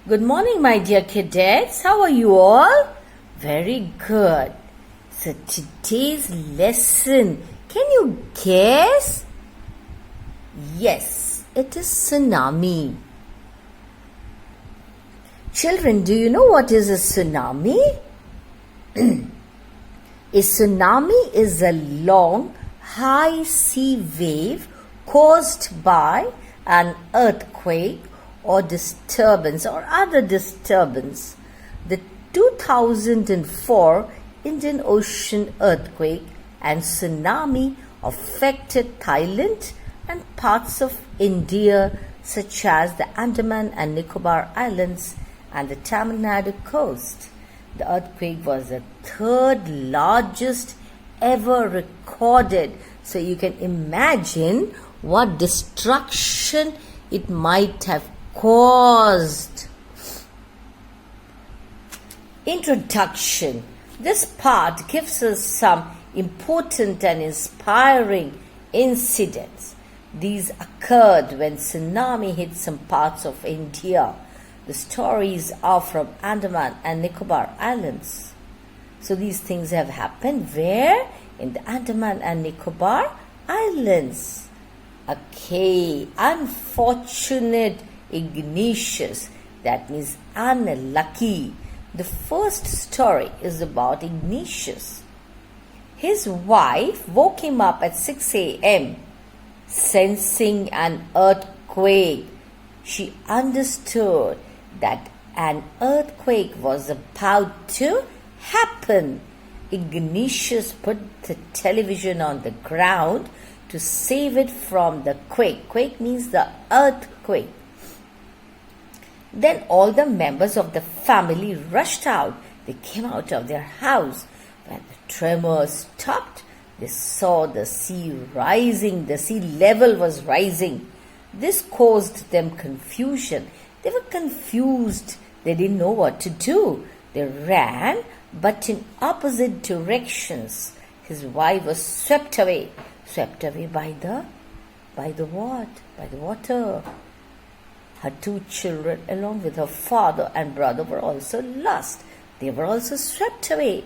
Good morning, my dear cadets. How are you all? Very good. So today's lesson, can you guess? Yes, it is tsunami. Children, do you know what is a tsunami? A tsunami is a long, high sea wave caused by an earthquake or disturbance or other disturbance. The 2004 Indian Ocean earthquake and tsunami affected Thailand and parts of India such as the Andaman and Nicobar Islands and the Tamil Nadu coast. The earthquake was the third largest ever recorded. So you can imagine what destruction it might have caused. Introduction. This part gives us some important and inspiring incidents. These occurred when tsunami hit some parts of India. The stories are from Andaman and Nicobar Islands. So these things have happened where? In the Andaman and Nicobar Islands. Okay, unfortunate Ignatius, that means unlucky. The first story is about Ignatius. His wife woke him up at 6 a.m. sensing an earthquake. She understood that an earthquake was about to happen. Ignatius put the television on the ground to save it from the quake. Quake means the earthquake. Then all the members of the family rushed out. They came out of their house. When the tremor stopped, they saw the sea rising. The sea level was rising. This caused them confusion. They were confused. They didn't know what to do. They ran, but in opposite directions. His wife was swept away. Swept away by the what? By the water. Her two children, along with her father and brother, were also lost. They were also swept away.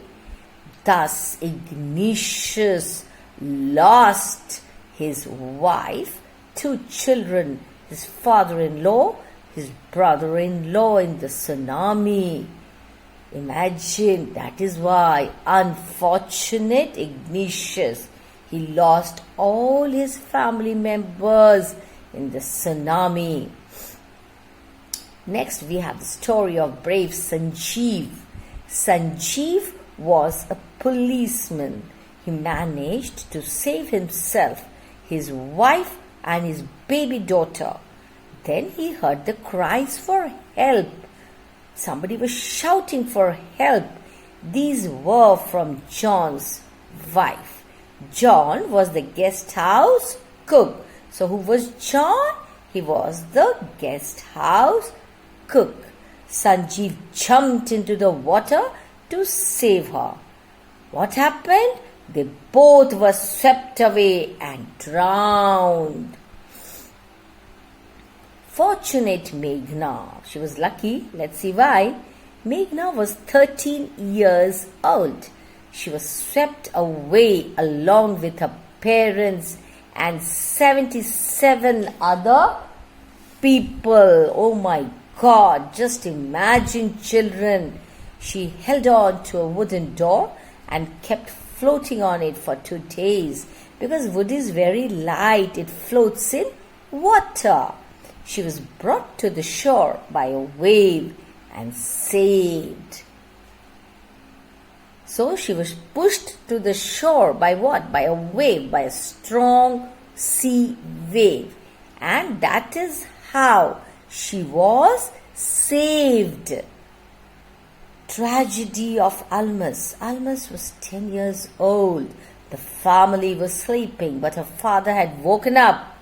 Thus, Ignatius lost his wife, two children, his father-in-law, his brother-in-law in the tsunami. Imagine, that is why unfortunate Ignatius, he lost all his family members in the tsunami. Next, we have the story of brave Sanjeev. Sanjeev was a policeman. He managed to save himself, his wife, and his baby daughter. Then he heard the cries for help. Somebody was shouting for help. These were from John's wife. John was the guest house cook. So who was John? He was the guest house cook. Sanjeev jumped into the water to save her. What happened? They both were swept away and drowned. Fortunate Meghna. She was lucky. Let's see why. Meghna was 13 years old. She was swept away along with her parents and 77 other people. Oh my God, just imagine, children. She held on to a wooden door and kept floating on it for 2 days. Because wood is very light, it floats in water. She was brought to the shore by a wave and saved. So she was pushed to the shore by what? By a wave, by a strong sea wave. And that is how she was saved. Tragedy of Almas. Almas was 10 years old. The family was sleeping, but her father had woken up.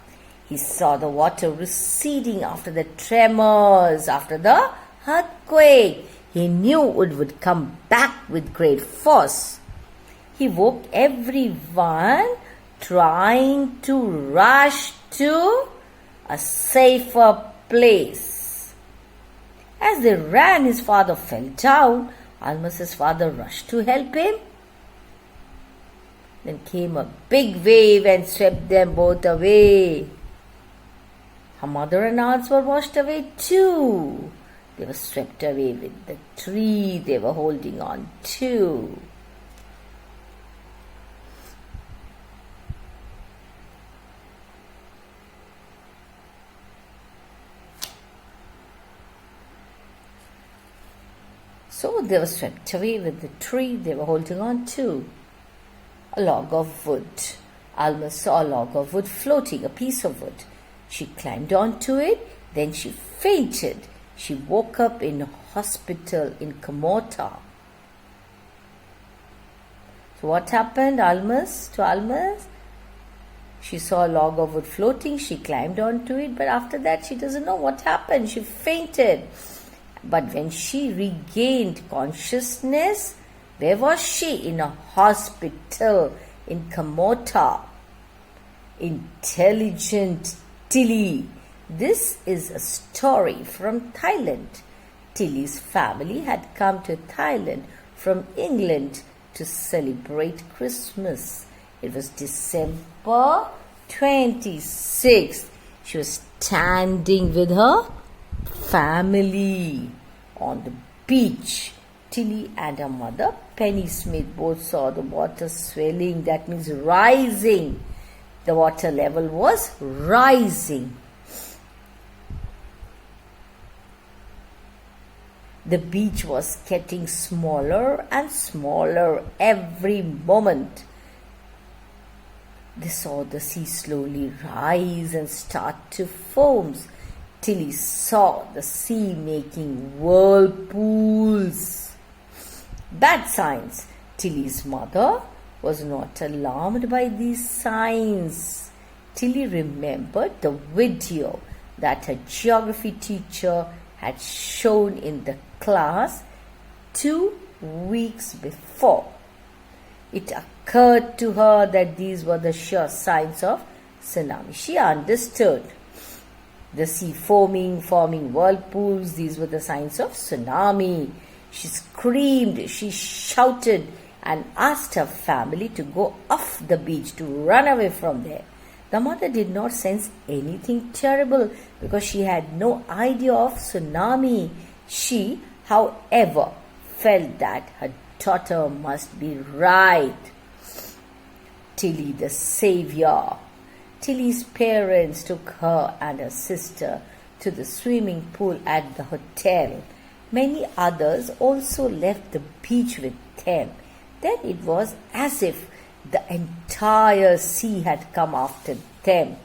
He saw the water receding after the tremors, after the earthquake. He knew it would come back with great force. He woke everyone, trying to rush to a safer place. As they ran, his father fell down. Almus's father rushed to help him. Then came a big wave and swept them both away. Her mother and aunts were washed away too. They were swept away with the tree they were holding on to. So they were swept away with the tree they were holding on to. A log of wood. Alma saw a log of wood floating, a piece of wood. She climbed onto it, then she fainted. She woke up in a hospital in Kamota. So what happened to Almas? She saw a log of wood floating, she climbed onto it, but after that she doesn't know what happened. She fainted. But when she regained consciousness, where was she? In a hospital in Kamota. Intelligent Tilly. This is a story from Thailand. Tilly's family had come to Thailand from England to celebrate Christmas. It was December 26th. She was standing with her family on the beach. Tilly and her mother, Penny Smith, both saw the water swelling. That means rising. The water level was rising. The beach was getting smaller and smaller every moment. They saw the sea slowly rise and start to foam. Tilly saw the sea making whirlpools. Bad signs. Tilly's mother was not alarmed by these signs. Tilly remembered the video that her geography teacher had shown in the class 2 weeks before. It occurred to her that these were the sure signs of tsunami. She understood. The sea foaming, forming whirlpools, these were the signs of tsunami. She screamed, she shouted, and asked her family to go off the beach, to run away from there. The mother did not sense anything terrible because she had no idea of tsunami. She, however, felt that her daughter must be right. Tilly the savior. Tilly's parents took her and her sister to the swimming pool at the hotel. Many others also left the beach with them. Then it was as if the entire sea had come after them.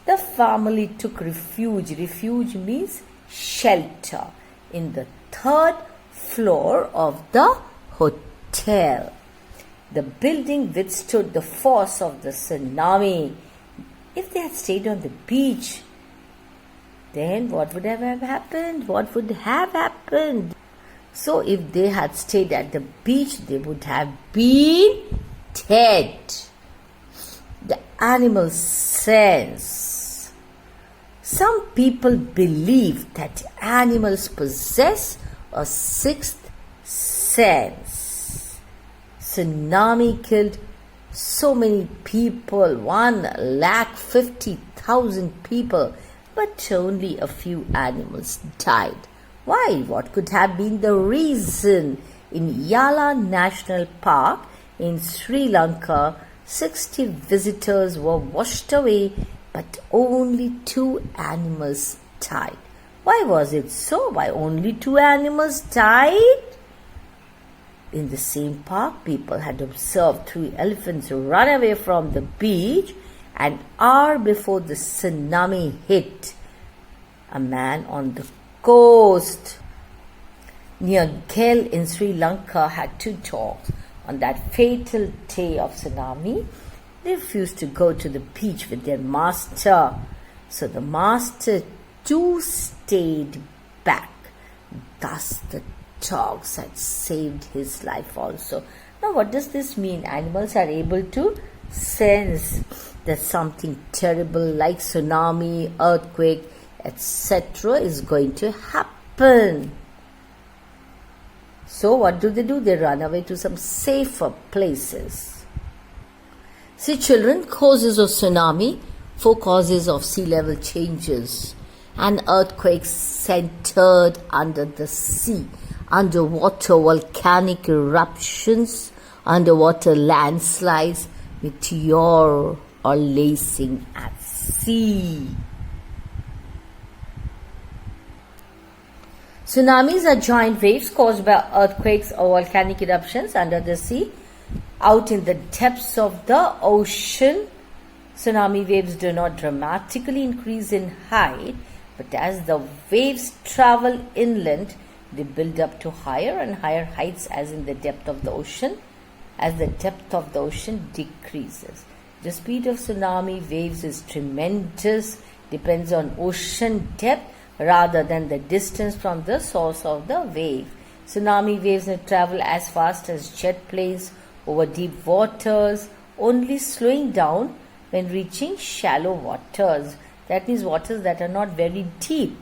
The family took refuge. Refuge means shelter in the 3rd floor of the hotel. The building withstood the force of the tsunami. If they had stayed on the beach, then what would have happened? What would have happened? So if they had stayed at the beach, they would have been dead. The animal sense. Some people believe that animals possess a 6th sense. Tsunami killed so many people, 150,000 people, but only a few animals died. Why? What could have been the reason? In Yala National Park in Sri Lanka, 60 visitors were washed away, but only 2 animals died. Why was it so? Why only 2 animals died? In the same park, people had observed 3 elephants run away from the beach an hour before the tsunami hit. A man on the coast near Gel in Sri Lanka had 2 dogs. On that fatal day of tsunami, they refused to go to the beach with their master. So the master too stayed back. Thus the dogs had saved his life also. Now what does this mean? Animals are able to sense that something terrible like tsunami, earthquake, etc. is going to happen. happen. So what do? They run away to some safer places. See children, causes of tsunami, 4 causes of sea level changes. An earthquake centered under the sea, underwater volcanic eruptions, underwater landslides, meteor or lacing at sea. Tsunamis are giant waves caused by earthquakes or volcanic eruptions under the sea. Out in the depths of the ocean, tsunami waves do not dramatically increase in height, but as the waves travel inland, they build up to higher and higher heights as in the depth of the ocean, as the depth of the ocean decreases. The speed of tsunami waves is tremendous, depends on ocean depth rather than the distance from the source of the wave. Tsunami waves may travel as fast as jet planes over deep waters, only slowing down when reaching shallow waters. That means waters that are not very deep.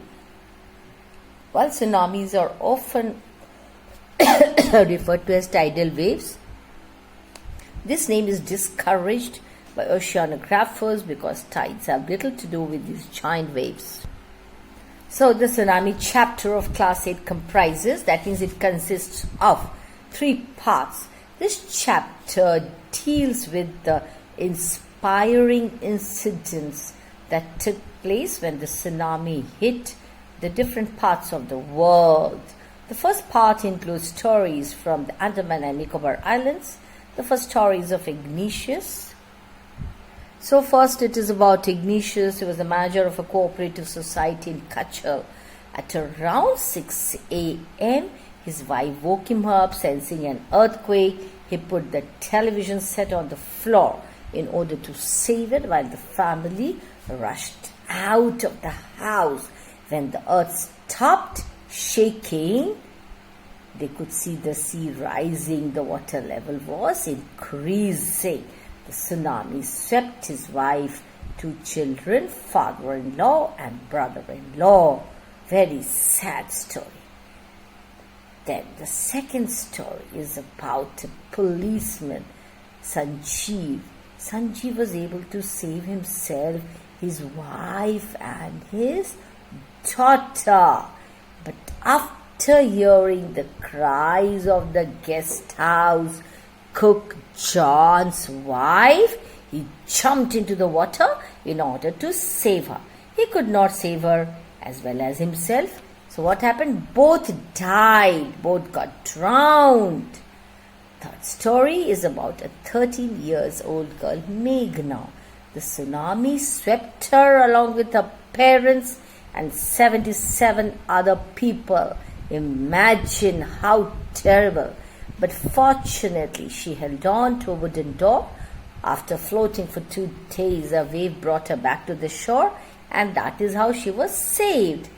While tsunamis are often referred to as tidal waves, this name is discouraged by oceanographers because tides have little to do with these giant waves. So the tsunami chapter of class 8 comprises, that means it consists of 3 parts. This chapter deals with the inspiring incidents that took place when the tsunami hit the different parts of the world. The first part includes stories from the Andaman and Nicobar Islands. The first story is of Ignatius. So first it is about Ignatius. He was the manager of a cooperative society in Kachal. At around 6 a.m., his wife woke him up, sensing an earthquake. He put the television set on the floor in order to save it while the family rushed out of the house. When the earth stopped shaking, they could see the sea rising. The water level was increasing. The tsunami swept his wife, 2 children, father-in-law and brother-in-law. Very sad story. Then the second story is about a policeman, Sanjeev. Sanjeev was able to save himself, his wife and his daughter. But after hearing the cries of the guest house cook John's wife, he jumped into the water in order to save her. He could not save her as well as himself. So what happened? Both died. Both got drowned. Third story is about a 13-year-old girl, Meghna. The tsunami swept her along with her parents and 77 other people. Imagine how terrible. But fortunately, she held on to a wooden door. After floating for 2 days, a wave brought her back to the shore, and that is how she was saved.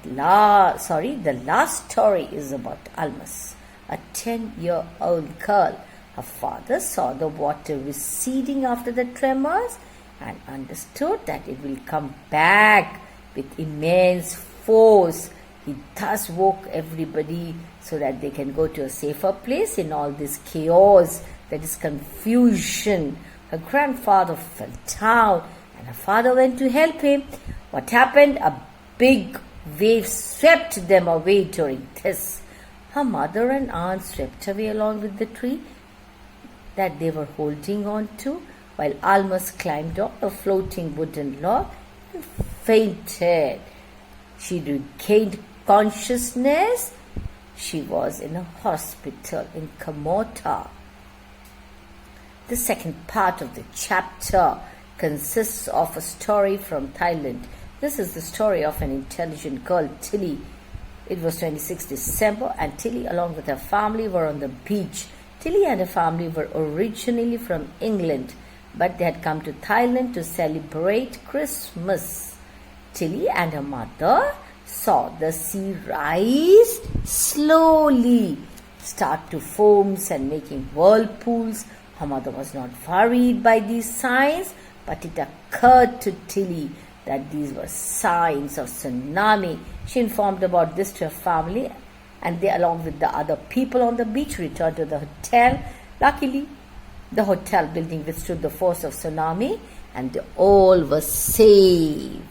The last story is about Almas, a 10-year-old girl. Her father saw the water receding after the tremors and understood that it will come back with immense force. He thus woke everybody so that they can go to a safer place in all this chaos, that is confusion. Her grandfather fell down and her father went to help him. What happened? A big wave swept them away during this. Her mother and aunt swept away along with the tree that they were holding on to, while Almas climbed on a floating wooden log and fainted. She regained consciousness. She was in a hospital in Kamota. The second part of the chapter consists of a story from Thailand. This is the story of an intelligent girl, Tilly. It was 26 December and Tilly along with her family were on the beach. Tilly and her family were originally from England, but they had come to Thailand to celebrate Christmas. Tilly and her mother saw the sea rise slowly, start to foam and making whirlpools. Her mother was not worried by these signs, but it occurred to Tilly that these were signs of tsunami. She informed about this to her family, and they, along with the other people on the beach, returned to the hotel. Luckily, the hotel building withstood the force of tsunami, and they all were saved.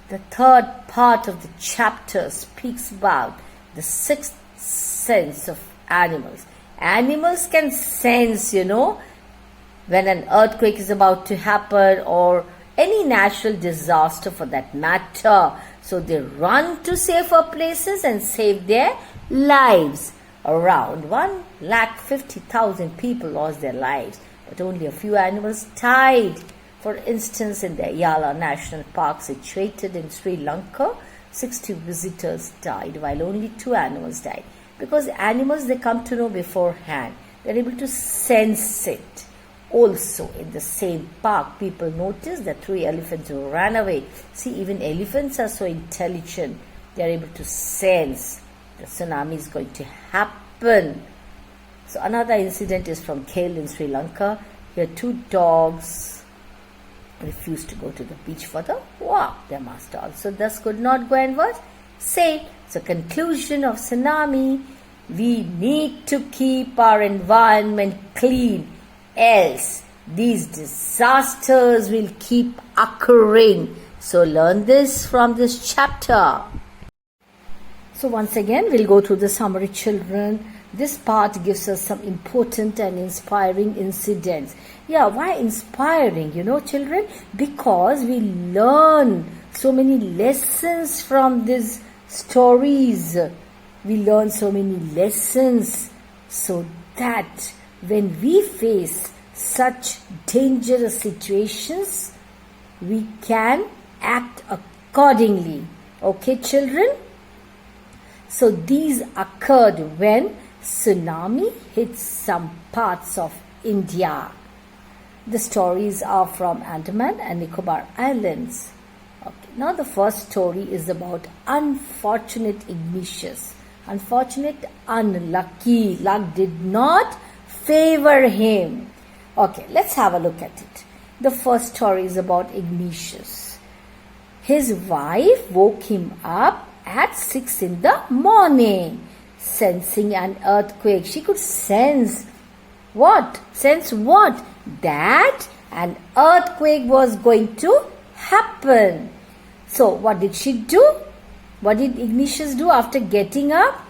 The third part of the chapter speaks about the sixth sense of animals. Animals can sense, when an earthquake is about to happen or any natural disaster for that matter. So they run to safer places and save their lives. Around 150,000 people lost their lives, but only a few animals died. For instance, in the Yala National Park situated in Sri Lanka, 60 visitors died while only 2 animals died. Because animals, they come to know beforehand. They're able to sense it. Also, in the same park, people noticed that 3 elephants ran away. See, even elephants are so intelligent. They're able to sense the tsunami is going to happen. So another incident is from Kale in Sri Lanka. Here 2 dogs refused to go to the beach for the walk. Their master also thus could not go and was saved. So conclusion of tsunami, we need to keep our environment clean, else these disasters will keep occurring. So learn this from this chapter. So once again, we'll go through the summary, children. This part gives us some important and inspiring incidents. Yeah, why inspiring, children? Because we learn so many lessons from these stories. We learn so many lessons so that when we face such dangerous situations, we can act accordingly. Okay, children? So these occurred when tsunami hit some parts of India. The stories are from Andaman and Nicobar Islands. Okay. Now the first story is about unfortunate Ignatius. Unfortunate, unlucky. Luck did not favor him. Okay, let's have a look at it. The first story is about Ignatius. His wife woke him up at 6 in the morning, sensing an earthquake. She could sense what? Sense what? That an earthquake was going to happen. So what did she do? What did Ignatius do after getting up?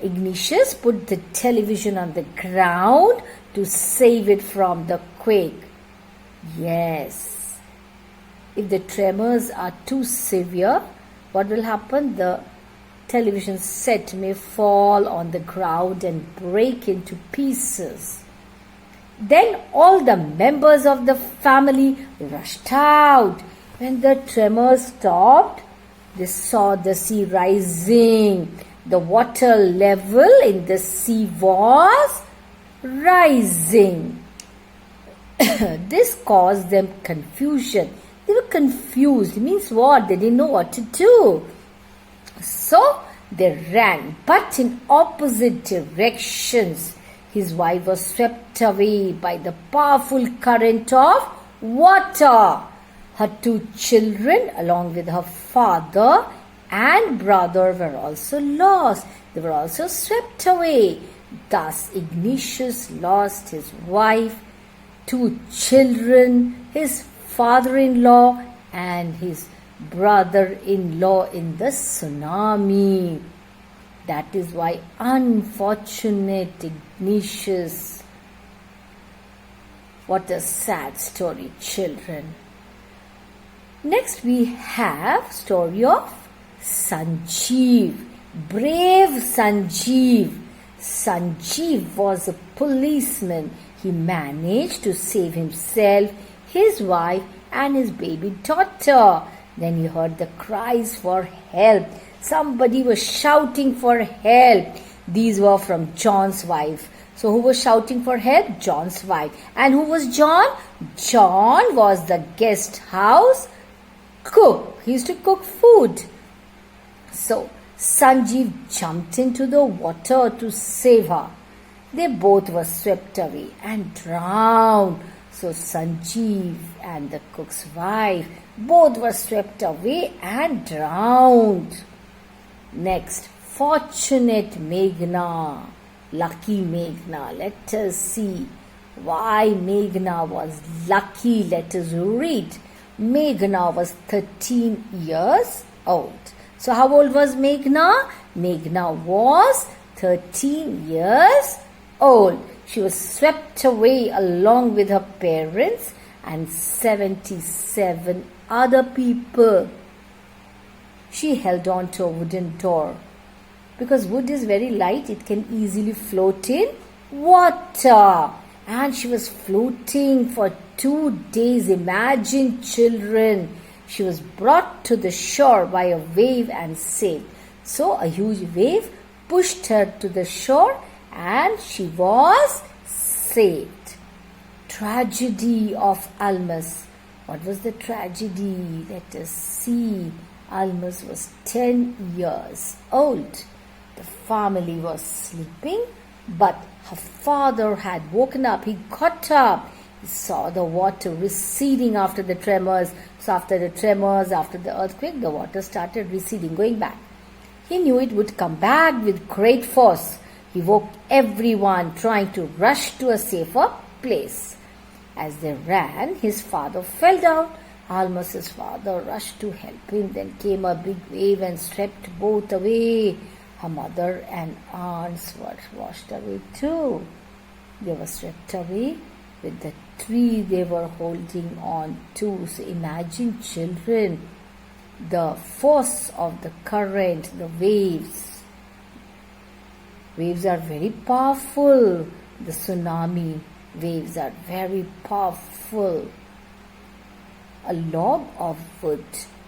Ignatius put the television on the ground to save it from the quake. Yes. If the tremors are too severe, what will happen? The television set may fall on the ground and break into pieces. Then all the members of the family rushed out. When the tremors stopped, they saw the sea rising. The water level in the sea was rising. This caused them confusion. They were confused. It means what? They didn't know what to do. So they ran, but in opposite directions. His wife was swept away by the powerful current of water. Her 2 children, along with her father and brother, were also lost. They were also swept away. Thus Ignatius lost his wife, 2 children, his father-in-law and his brother-in-law in the tsunami. That is why unfortunate Ignatius. What a sad story, children. Next we have story of Sanjeev. Brave Sanjeev. Sanjeev was a policeman. He managed to save himself, his wife and his baby daughter. Then he heard the cries for help. Somebody was shouting for help. These were from John's wife. So who was shouting for help? John's wife. And who was John? John was the guest house cook. He used to cook food. So Sanjeev jumped into the water to save her. They both were swept away and drowned. So Sanjeev and the cook's wife both were swept away and drowned. Next, fortunate Meghna, lucky Meghna. Let us see why Meghna was lucky. Let us read. Meghna was 13 years old. So how old was Meghna? Meghna was 13 years old. She was swept away along with her parents and 77 other people. She held on to a wooden door. Because wood is very light, it can easily float in water. And she was floating for 2 days. Imagine, children. She was brought to the shore by a wave and saved. So a huge wave pushed her to the shore and she was saved. Tragedy of Almas. What was the tragedy? Let us see. Almas was 10 years old. The family was sleeping, but her father had woken up. He got up. He saw the water receding after the tremors. So after the tremors, after the earthquake, the water started receding, going back. He knew it would come back with great force. He woke everyone, trying to rush to a safer place. As they ran, his father fell down. Almas's father rushed to help him. Then came a big wave and swept both away. Her mother and aunts were washed away too. They were swept away with the tree they were holding on to. So imagine, children, the force of the current, the waves. Waves are very powerful. The tsunami waves are very powerful. A log of wood.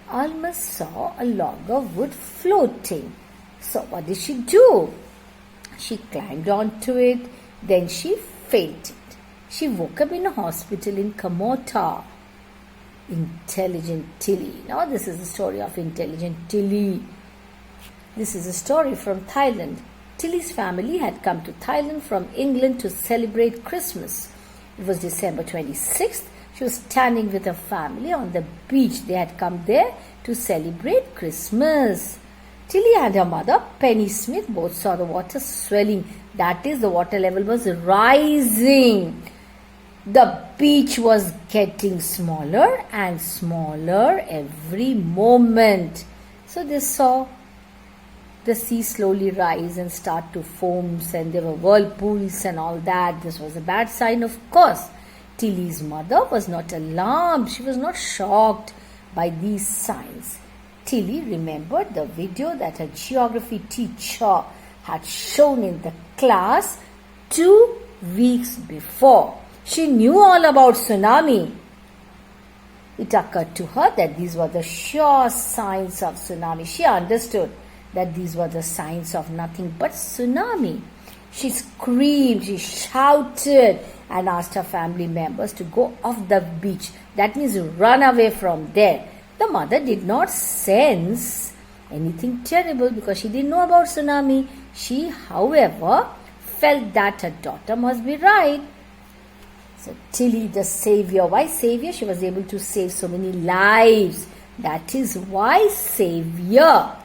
Alma saw a log of wood floating. So what did she do? She climbed onto it. Then she fainted. She woke up in a hospital in Kamota. Intelligent Tilly. Now this is the story of Intelligent Tilly. This is a story from Thailand. Tilly's family had come to Thailand from England to celebrate Christmas. It was December 26th. She was standing with her family on the beach. They had come there to celebrate Christmas. Tilly and her mother, Penny Smith, both saw the water swelling. That is, the water level was rising. The beach was getting smaller and smaller every moment. So they saw the sea slowly rise and start to foam, and there were whirlpools and all that. This was a bad sign, of course. Tilly's mother was not alarmed. She was not shocked by these signs. Tilly remembered the video that her geography teacher had shown in the class 2 weeks before. She knew all about tsunami. It occurred to her that these were the sure signs of tsunami. She understood that these were the signs of nothing but tsunami. She screamed, she shouted, and asked her family members to go off the beach. That means run away from there. The mother did not sense anything terrible because she didn't know about tsunami. She, however, felt that her daughter must be right. So Tilly, the savior. Why savior? She was able to save so many lives. That is why savior.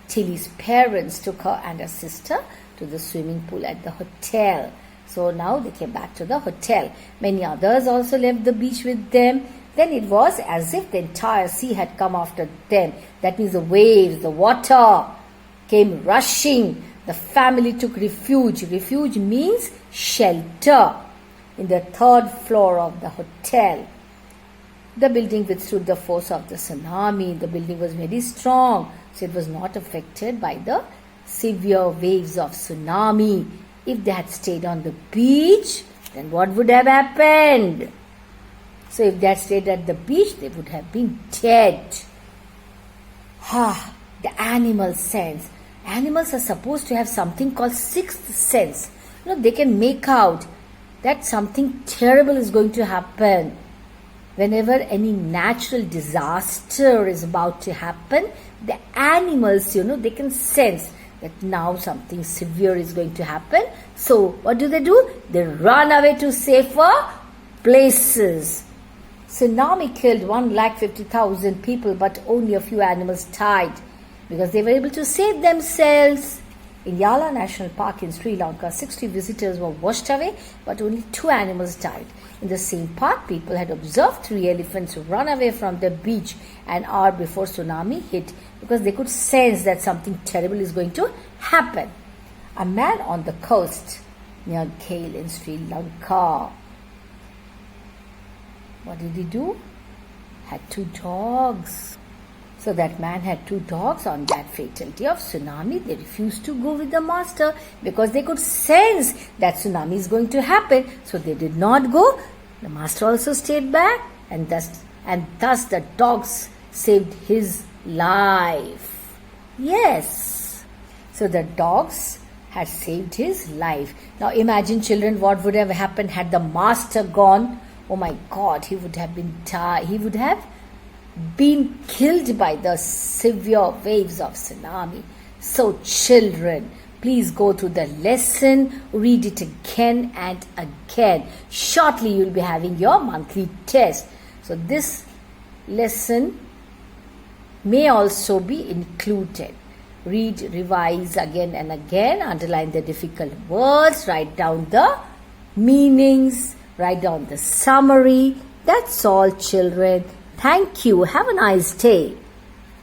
Tilly's parents took her and her sister to the swimming pool at the hotel. So now they came back to the hotel. Many others also left the beach with them. Then it was as if the entire sea had come after them. That means the waves, the water came rushing. The family took refuge. Refuge means shelter in the 3rd floor of the hotel. The building withstood the force of the tsunami. The building was very strong, so it was not affected by the severe waves of tsunami. If they had stayed on the beach, then what would have happened? So if they had stayed at the beach, they would have been dead. The animal sense. Animals are supposed to have something called 6th sense. They can make out that something terrible is going to happen. Whenever any natural disaster is about to happen, the animals, they can sense that now something severe is going to happen. So what do? They run away to safer places. Tsunami killed 150,000 people, but only a few animals died because they were able to save themselves. In Yala National Park in Sri Lanka, 60 visitors were washed away, but only 2 animals died. In the same park, people had observed 3 elephants run away from the beach an hour before tsunami hit because they could sense that something terrible is going to happen. A man on the coast near Gale in Sri Lanka, what did he do? Had 2 dogs. So that man had 2 dogs on that fatal day of tsunami. They refused to go with the master because they could sense that tsunami is going to happen. So they did not go. The master also stayed back, and thus the dogs saved his life. Yes. So the dogs had saved his life. Now imagine, children, what would have happened had the master gone. Oh my God, he would have been killed by the severe waves of tsunami. So children, please go through the lesson, read it again and again. Shortly you will be having your monthly test. So this lesson may also be included. Read, revise again and again, underline the difficult words, write down the meanings, write down the summary. That's all, children. Thank you. Have a nice day.